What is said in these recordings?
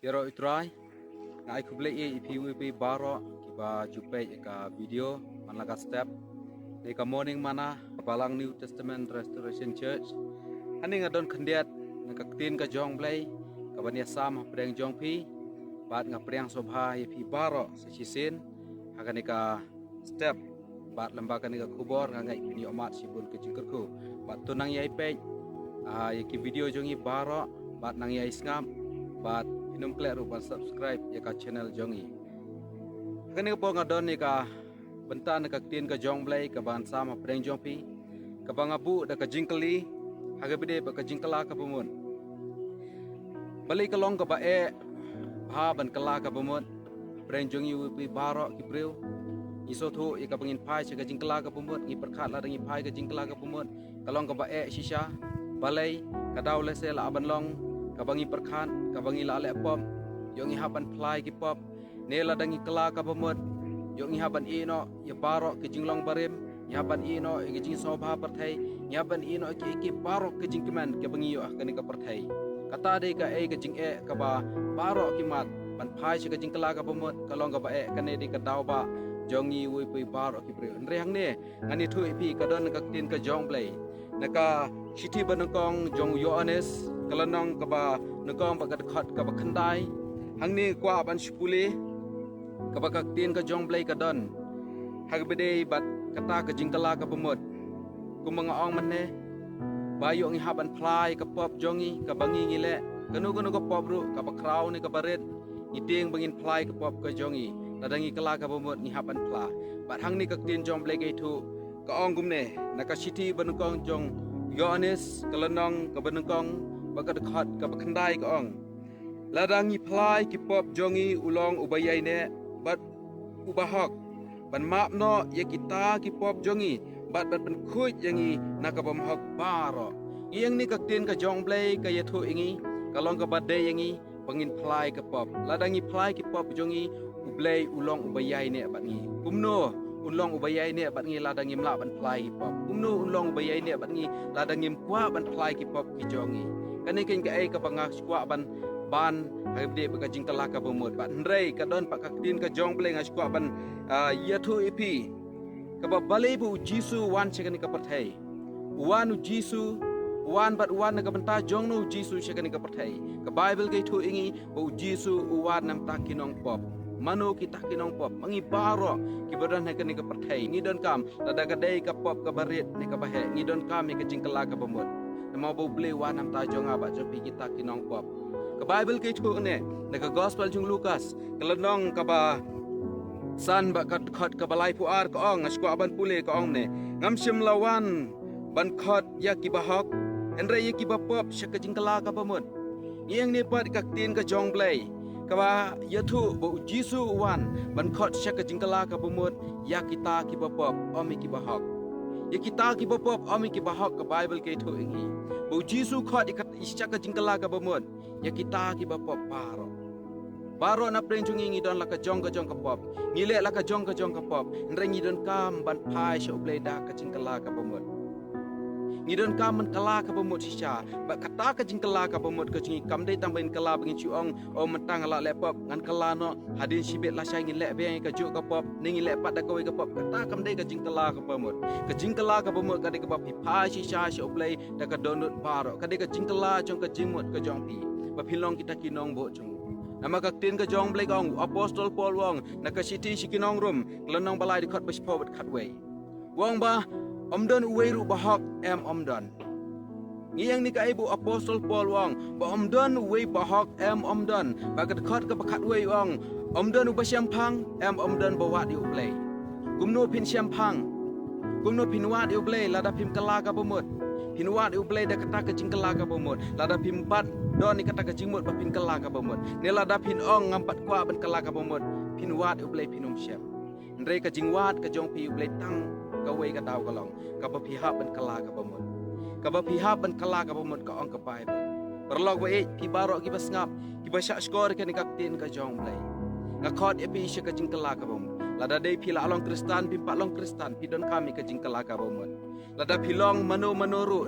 Pero itrai na ai kuble ipi baro kiba jupe ka video manlaga step de ka morning mana Balang New Testament Restoration Church ani ngadon khandiat na kaktin ka jong blai ka bania sam preng jong pi bat nga preng sobha ipi baro sa chisin hagani ka step bat lembaga ni ka kubor nga ngai pini omat sibun ke jingkerku bat tunang yai pe ki video jongi baro bat nang yai ngam bat inum klek rupan subscribe ya ka channel jongi kani po ngadon ni ka bentan ka tin ka jong blai ka ban sama preng jong pi ka bang abu da ka jingkeli haga bide ba ka jingkela ka bumun balik ka long ka ba ha ban kala ka bumun preng jong yu pi baro ki breu iso thu ka bangin pai ka jingkela ka bumun ngi perkhat la ngi pai ka jingkela ka bumun ka long ka ba shisha balai ka daw le se la ban long kabangi perkhan kabangi la le pom yongi haban plai ki pop nela dangi kala ka bamot yongi haban ino ya baro ke jinglong barim ya haban ino ke jing sobha perthai ya haban ino ki baro ke jingkeman ke bangi yo kani ka perthai kata de ka ke jing ka ba baro ki mat ban phai ke jing kala ka bamot kalong ka ba kane de ka daw ba jongi wi pi baro ki pre re hang ne ngani thu pi ka don ka tin ka jong blai naka Siti banangkong jong Yohanes kalanong kaba nagkong pagkadakot kaba kanday hangni kwa ban shpuli kaba kaktin ka jong blay ka don hagbede bat kata ka jingkala ka bumot kung mga ong manne bayo ang haban play ka pop jongi ka bangi ngile kanu ka pop ru kaba kraw ni ka barit iting bangin play ka pop ka jongi ladangi kala ka bumot ni haban pla bat hangni kaktin jong blay kay tu ka ong gumne naka Siti banangkong jong Yohanes kalanong kabanangkong bagadakat kabakandai kaong ladangi plai kipop jongi ulong ubayai ne bat ubahok ban map no ya kita kipop jongi bat ban khuj yangi nakabamhok baro iyang ni kaktin ka jong blai ka yathu ingi kalong ka bade yangi pangin plai kapop ladangi plai kipop jongi ublai ulong ubayai ne bat ngi kumno unlong ubayai ne bat ngi ladangi mla ban plai ki pop umnu unlong ubayai ne bat ngi ladangi kwa ban plai ki pop ki jongi kani ken ka ka banga skwa ban habde ba jing kala ka bomot bat nrei ka don pak kaktin ka jong bleng skwa ban yathu ipi ka ba balai bu jisu wan chekani ka perthai wan jisu wan bat wan ka banta jong no jisu chekani ka perthai ka bible ke thu ingi bu jisu wan nam takinong pop mano kita kinong pop mangi baro kibadan ha kani ka perthai ngi don kam lada kadai ka pop ka barit ni ka bahe ngi don kam ka jingkala ka bomot nama bo ble wanam ta jonga ba jopi kita kinong pop ka bible ke thu ne ka gospel jung Lukas kalanong ka ba san ba kat khat ka balai pu ar ka ong askwa ban pule ka ong ne ngam sim lawan ban khat ya ki bahok enre ya ki ba pop sha ka jingkala ka bomot yang ne pat ka tin ka jong blai kaba yathu bo jisu wan ban khot shaka jingkala ka bumut ya kita ki bapop omi ki bahok ya kita ki bapop omi ki bahok ka bible ke thu ingi bo jisu khot ikat shaka jingkala ka bumut ya kita ki bapop baro na prenjungi ngi don la ka jong ka pop ngile la ka jong ka pop nrengi don kam ban phai sho bleda ka jingkala ka bumut ngidon kam man kala ka bomot sisha ba kata ka jingkala ka bomot ka jingi kam dei tambain kala bangin chuong o matang ala lepop ngan kala no hadin sibet la sai ngile be ka ju ka pop ningi le pat da ka ka pop kata kam dei ka jingkala ka bomot ka dei ka pop pi sisha sho play da ka donut baro ka dei ka jingkala jong ka jingmot ka jong pi ba philong kita kinong bo chung nama ka tin ka jong blai gong apostol Paul wong na ka Siti sikinong rum klanong balai di khat ba spot khat wei wong ba omdon uweru bahok omdon ngiyang ni ka ibu apostol Paul wong ba omdon uwe bahok omdon ba ka khat ka bakhat we wong omdon uba siampang omdon bawat yu play gumno pin siampang gumno pinwat yu play lada pim kala ka bomot pinwat yu play da kata ka jingkala ka bomot lada pim bat don ni kata ka jingmot ba pin kala ka bomot ne lada pin ong ngampat kwa ban kala ka bomot pinwat yu play pinum siap ndre ka jingwat ka jong pi yu play tang ka wei ka daw kalong ka ba pihak ban kala ka bamot ka ba pihak ban kala ka bamot ka ong ka bible perlog wei pi baro ki basngap ki ba syak skor ka ni kaktin ka jong blai nga khot epi sya ka jing kala ka bamot lada dei pi la along kristan pi pa long kristan pi don kami ka jing kala ka bamot lada pilong manu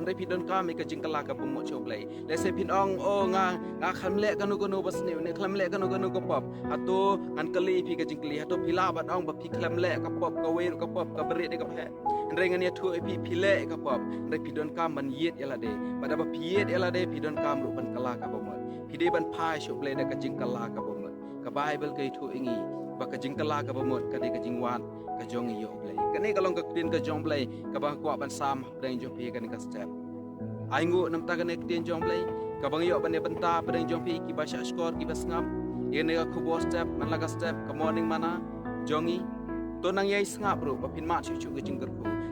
ndai pidon kami ka jingkala ka bumot choblai le se pinong o nga khamle kanu basni ne khamle kanu ko pop atu ngan kali pi ka jingkali atu pila bat ong ba pi khamle ka pop ka wer ka pop ka beri de ka phe ndai ngani thu pi pile ka pop ndai pidon kam ban yet yala de pada ba piet yala de pidon kam ru ban kala ka bumot pide ban phai choblai de ka jingkala ka bumot ka bible kai thu ingi ba ka jingkala ka bumot ka de ka jingwan ka jong yo blai kani kalong ka tin ka jong blai ka ba kwa ban sam breng jong pi kan ka step ai ngu nam ta kan tin jong blai ka bang yo ban benta breng jong pi ki ba sha skor ki ba ngam ye ka kubo step man laga step ka morning mana jongi to nang yai ngap ru ba pin ma chu chu ka jing ku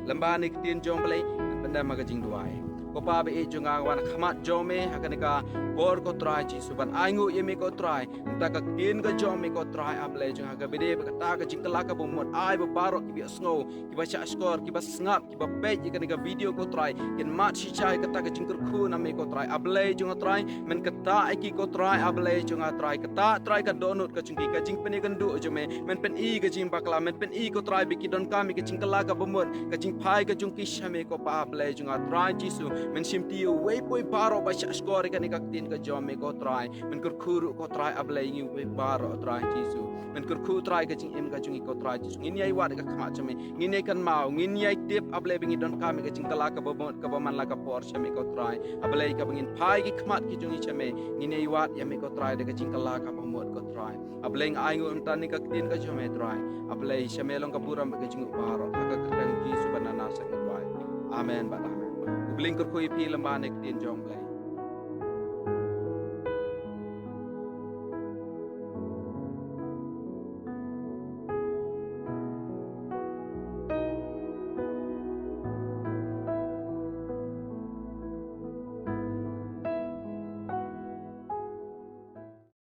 lamba ni tin jong blai benda ma ka jing duai ko pa be jong ang wan khamat jome hakanika bor ko try ji suban ai ngu ye me ko try ta ka tin ka jom me ko try able jong ha ka bide ka ta ka jing kala ka bomot ai ba baro ki bi snow ki ba sha skor ki ba ngap ki ba pe ji ka video ko try ken mat shi chai ka ta ka jing ku na me ko try able jong try men ka ta ai ki ko try able jong try ka ta try ka donut ka jing pen kan du jome men pen i ka jing bakla men pen i ko try bi ki don ka mi ka jing kala ka bomot ka jing phai ka jong ki shame ko pa able jong try ji su men sim ti we poi baro ba sha skor ka ni ka tin ka jom me ko try men kur khuru ko try able ngi we baro try jisu men kur khu try ka jing em ka jing ko try jisu ngin yai wat ka khama chame ngin yai kan mau ngin yai tip able bingi don ka me ka jing kala ka bomot ka ba man la ka por chame ko try able ka bingin phai ki khmat ki jung chame ngin yai wat ya me ko try de ka jing kala ka bomot ko try able ai ngu em tan ni ka tin ka chame try able chame long ka buram ka jing baro ka ka jisu banana sa ko try amen ba amen bling kur khui pi lamba nek tin jong blai